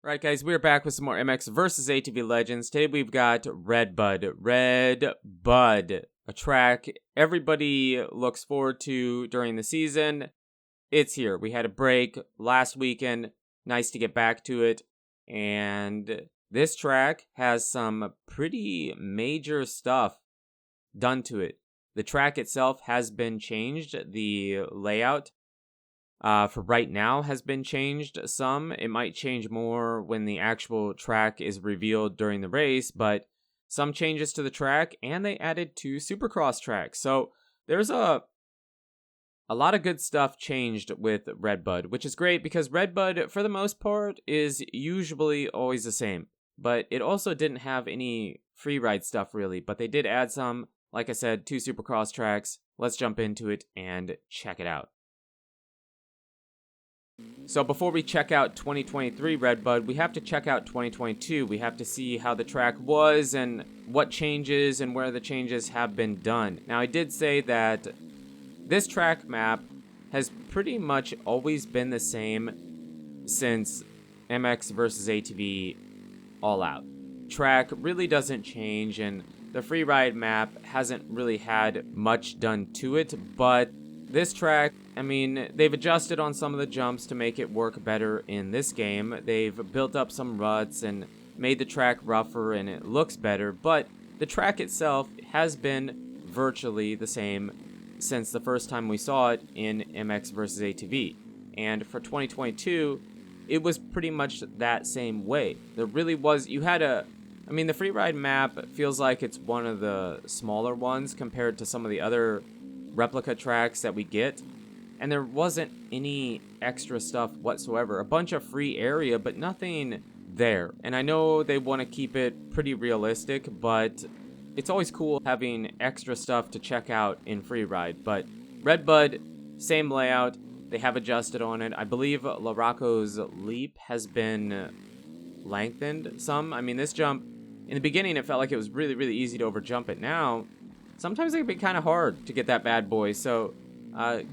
Right, guys, we're back with some more MX versus ATV Legends. Today we've got RedBud. RedBud, a track everybody looks forward to during the season. It's here. We had a break last weekend. Nice to get back to it. And this track has some pretty major stuff done to it. The track itself has been changed. The layout for right now has been changed some. It might change more when the actual track is revealed during the race, but some changes to the track, and they added 2 Supercross tracks. So there's a lot of good stuff changed with RedBud, which is great because RedBud, for the most part, is usually always the same. But it also didn't have any free ride stuff really, but they did add some. Like I said, 2 Supercross tracks. Let's jump into it and check it out. So before we check out 2023 RedBud, we have to check out 2022. We have to see how the track was and what changes and where the changes have been done. Now, I did say that this track map has pretty much always been the same since MX versus ATV All Out. Track really doesn't change, and the free ride map hasn't really had much done to it, but this track, I mean, they've adjusted on some of the jumps to make it work better in this game. They've built up some ruts and made the track rougher and it looks better, but the track itself has been virtually the same since the first time we saw it in MX vs. ATV. And for 2022, it was pretty much that same way. There really was, the free ride map feels like it's one of the smaller ones compared to some of the other replica tracks that we get, and there wasn't any extra stuff whatsoever. A bunch of free area, but nothing there. And I know they want to keep it pretty realistic, but it's always cool having extra stuff to check out in free ride. But RedBud, same layout. They have adjusted on it. I believe Larocco's leap has been lengthened some. I mean, this jump, in the beginning, it felt like it was really, really easy to overjump it. Now, sometimes it can be kind of hard to get that bad boy. So,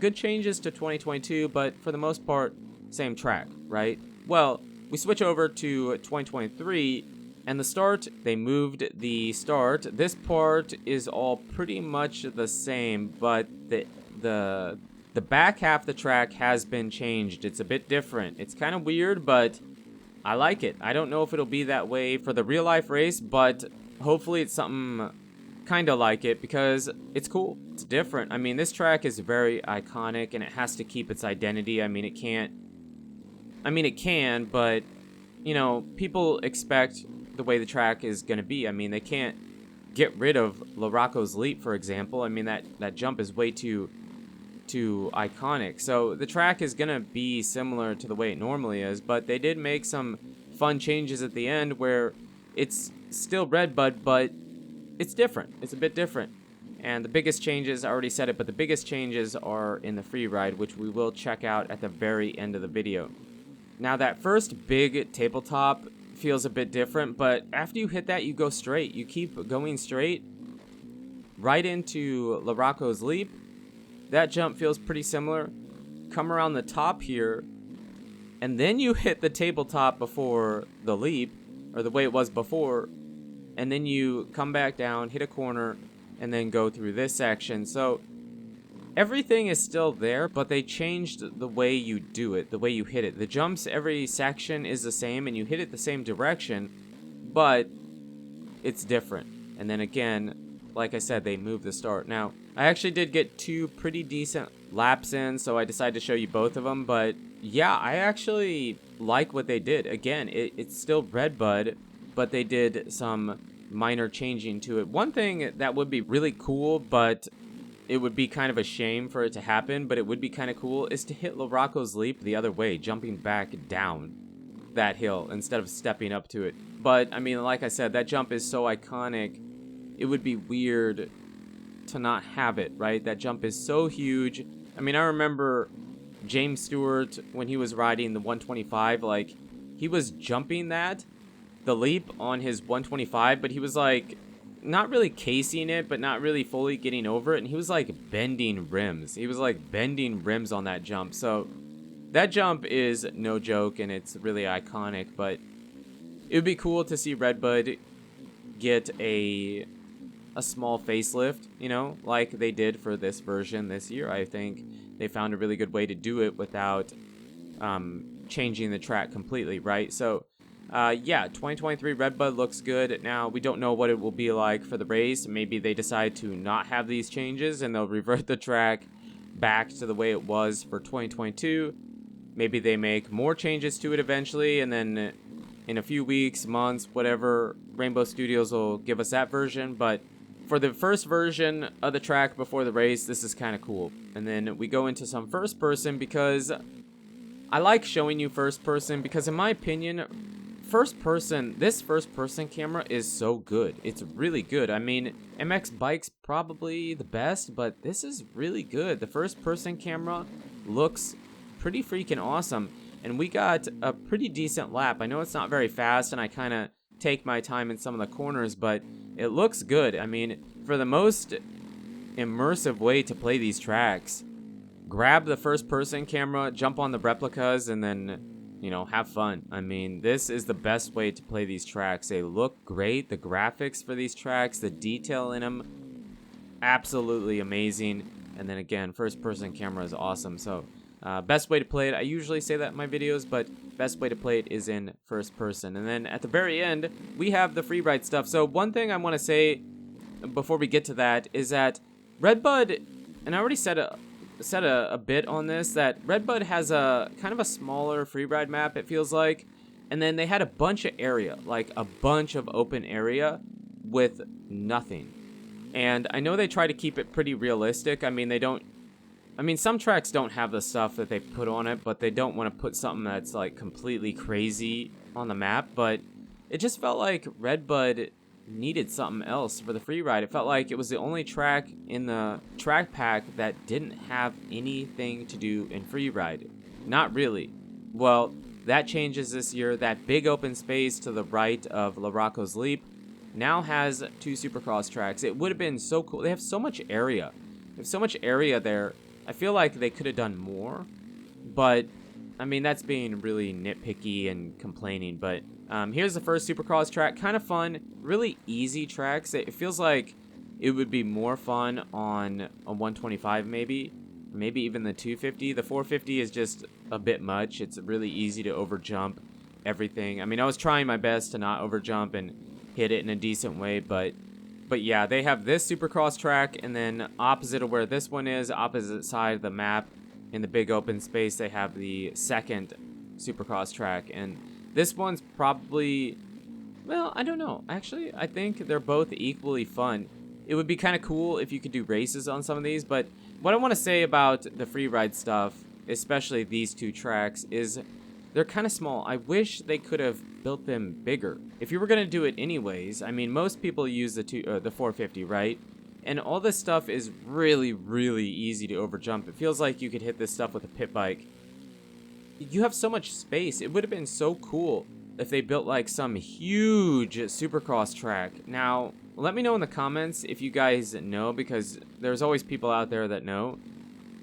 good changes to 2022, but for the most part, same track, right? Well, we switch over to 2023, and the start, they moved the start. This part is all pretty much the same, but the back half of the track has been changed. It's a bit different. It's kind of weird, but I like it. I don't know if it'll be that way for the real life race, but hopefully it's something kind of like it because it's cool. It's different. I mean, this track is very iconic and it has to keep its identity. I mean, it can, but you know, people expect the way the track is going to be. I mean, they can't get rid of Larocco's leap, for example. I mean, that jump is way too iconic. So the track is going to be similar to the way it normally is, but they did make some fun changes at the end where it's still RedBud, but it's different. It's a bit different. And the biggest changes, I already said it, but the biggest changes are in the free ride, which we will check out at the very end of the video. Now, that first big tabletop feels a bit different, but after you hit that, you go straight. You keep going straight right into Larocco's leap. That jump feels pretty similar. Come around the top here, and then you hit the tabletop before the leap, or the way it was before, and then you come back down, hit a corner, and then go through this section. So everything is still there, but they changed the way you do it, the way you hit it. The jumps, every section is the same, and you hit it the same direction, but it's different. And then again, like I said, they moved the start. Now, I actually did get 2 pretty decent laps in, so I decided to show you both of them. But yeah, I actually like what they did. Again, it's still RedBud, but they did some minor changing to it. One thing that would be really cool, but it would be kind of a shame for it to happen, but it would be kind of cool, is to hit Larocco's leap the other way, jumping back down that hill instead of stepping up to it. But, I mean, like I said, that jump is so iconic, it would be weird to not have it, right? That jump is so huge. I mean, I remember James Stewart, when he was riding the 125, like, he was jumping the leap on his 125, but he was, like, not really casing it, but not really fully getting over it, and he was, like, bending rims. He was, like, bending rims on that jump, so that jump is no joke, and it's really iconic, but it would be cool to see RedBud get a small facelift, you know, like they did for this version this year. I think they found a really good way to do it without changing the track completely, right? So, yeah, 2023 RedBud looks good. Now, we don't know what it will be like for the race. Maybe they decide to not have these changes and they'll revert the track back to the way it was for 2022. Maybe they make more changes to it eventually, and then in a few weeks, months, whatever, Rainbow Studios will give us that version. But for the first version of the track before the race, this is kind of cool. And then we go into some first person, because I like showing you first person, because in my opinion, this first person camera is so good. It's really good. I mean, MX Bike's probably the best, but this is really good. The first person camera looks pretty freaking awesome, and we got a pretty decent lap. I know it's not very fast, and I kind of take my time in some of the corners, but it looks good. I mean, for the most immersive way to play these tracks, grab the first person camera, jump on the replicas, and then, you know, have fun. I mean, this is the best way to play these tracks. They look great. The graphics for these tracks, the detail in them, absolutely amazing. And then again, first person camera is awesome. So best way to play it, I usually say that in my videos, but best way to play it is in first person. And then at the very end, we have the free ride stuff. So one thing I want to say before we get to that is that RedBud, and I already said a bit on this, that RedBud has a kind of a smaller free ride map, it feels like, and then they had a bunch of area, like a bunch of open area with nothing. And I know they try to keep it pretty realistic. I mean, some tracks don't have the stuff that they put on it, but they don't want to put something that's like completely crazy on the map. But it just felt like RedBud needed something else for the free ride. It felt like it was the only track in the track pack that didn't have anything to do in free ride. Not really. Well, that changes this year. That big open space to the right of La Rocco's Leap now has 2 Supercross tracks. It would have been so cool. They have so much area. They have so much area there. I feel like they could have done more, but I mean, that's being really nitpicky and complaining. But here's the first Supercross track. Kind of fun, really easy tracks. It feels like it would be more fun on a 125 maybe even the 250. The 450 is just a bit much. It's really easy to overjump everything. I mean, I was trying my best to not overjump and hit it in a decent way, but yeah, they have this Supercross track, and then opposite of where this one is, opposite side of the map, in the big open space, they have the second Supercross track. And this one's probably, well, I don't know. Actually, I think they're both equally fun. It would be kind of cool if you could do races on some of these, but what I want to say about the free ride stuff, especially these 2 tracks, is they're kind of small. I wish they could have built them bigger. If you were going to do it anyways, I mean, most people use the 450, right? And all this stuff is really, really easy to overjump. It feels like you could hit this stuff with a pit bike. You have so much space. It would have been so cool if they built like some huge Supercross track. Now, let me know in the comments if you guys know, because there's always people out there that know.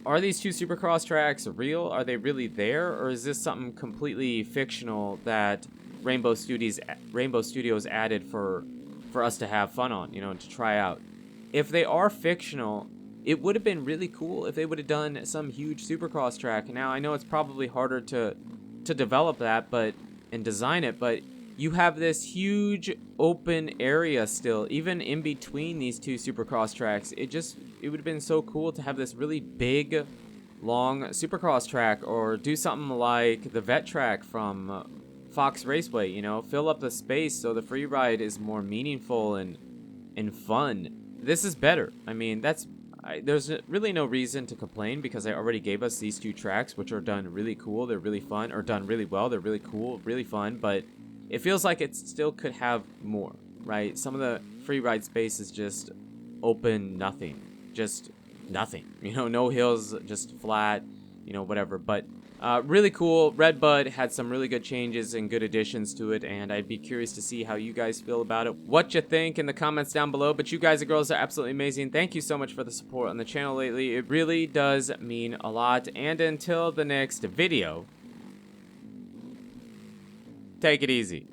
Are these 2 Supercross tracks real? Are they really there? Or is this something completely fictional that Rainbow Studios added for us to have fun on, you know, to try out? If they are fictional, it would have been really cool if they would have done some huge Supercross track. Now, I know it's probably harder to develop that and design it, but you have this huge open area still, even in between these 2 Supercross tracks. It would have been so cool to have this really big, long Supercross track, or do something like the vet track from Fox Raceway, you know, fill up the space so the free ride is more meaningful and fun. This is better. I mean, there's really no reason to complain, because they already gave us these 2 tracks, which are done really cool. They're really fun, or done really well. They're really cool, really fun, but it feels like it still could have more, right? Some of the free ride space is just open nothing. Just nothing. You know, no hills, just flat, you know, whatever. But really cool. RedBud had some really good changes and good additions to it, and I'd be curious to see how you guys feel about it. What you think in the comments down below. But you guys and girls are absolutely amazing. Thank you so much for the support on the channel lately. It really does mean a lot. And until the next video, take it easy.